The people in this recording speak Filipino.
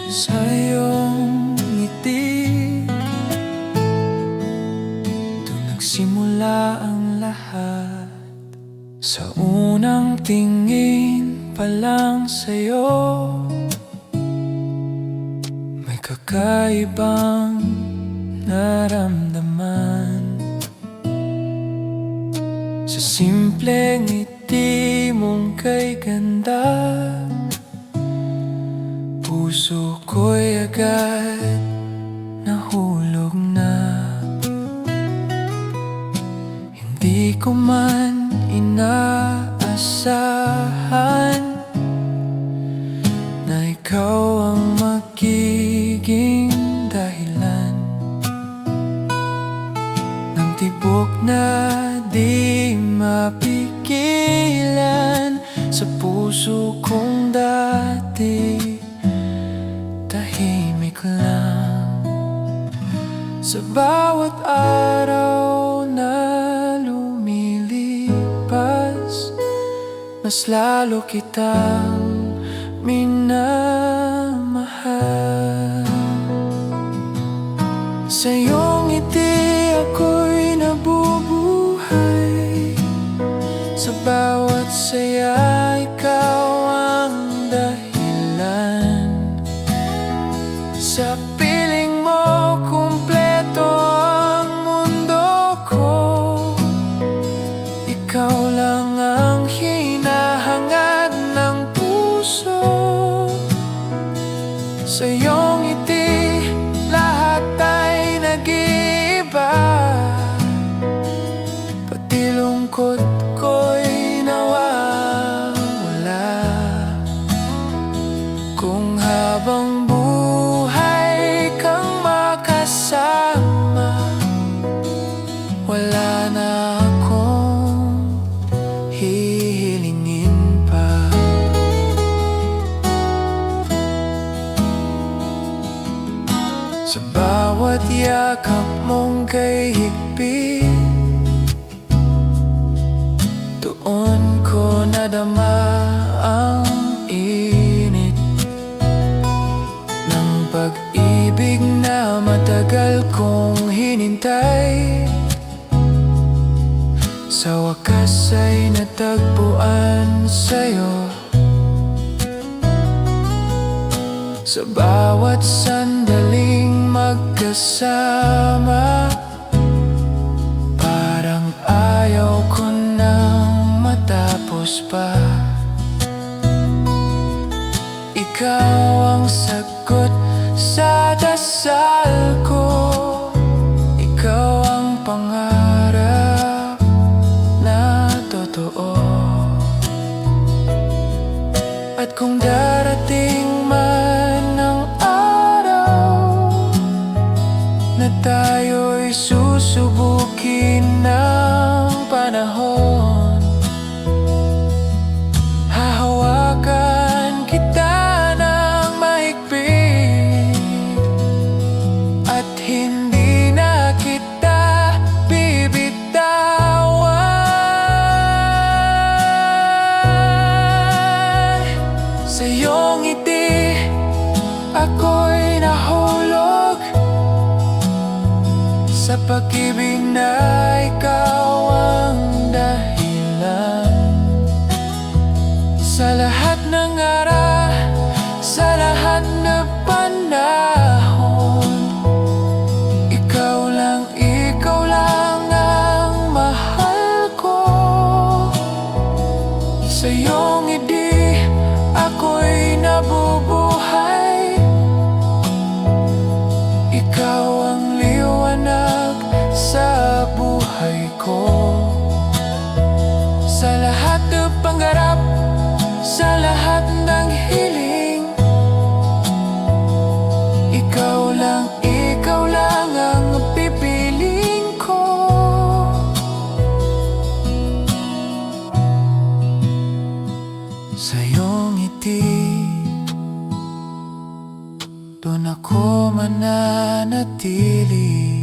sa iyong ngiti, doon nagsimula ang lahat. Sa unang tingin pa lang sa'yo, may kakaibang naramdaman. Sa simpleng ngiti mong kay ganda, puso ko'y agad nahulog na. Hindi ko man inaasahan na ikaw ang magiging dahilan ng tibok na di mapigilan sa puso kong dati tahimik lang. Sa bawat araw na lumilipas, mas lalo kitang minamahal. Sa iyong ngiti ako'y nabubuhay, sa bawat saya ikaw ang dahilan. Sa piling mo kumpleto ang mundo ko, ikaw lang ang hinahangad ng puso. Sa iyong ngiti lahat ay nag-iiba, pati lungkot ko'y nawawala. Kung habang buhay kang makasama, wala na akong hihilingin pa. Sa bawat yakap mong kay higpit, doon ko nadama ang init ng pag-ibig na matagal kong hinintay. Sa wakas ay natagpuan sa'yo. Sa bawat sandaling magkasama, parang ayaw ko nang matapos pa. Ikaw ang sagot sa dasal ko, ikaw ang pangarap na totoo. At kung darating man ang araw na tayo'y susubukin ng panahon, hahawakan kita ng mahigpit at hindi na kita bibitawan. Sa iyong ngiti ako'y nahulog, sa pag-ibig na ikaw ang dahilan. Sa lahat ng araw, sa lahat ng panahon, ikaw lang ang mahal ko. Sa iyong ngiti ako'y nabubuhay, ikaw ang liwanag sa buhay ko. Sa lahat ng pangarap, sa lahat ng hiling, ikaw lang ang pipiling ko. Sa iyong ngiti, doon ako mananatili.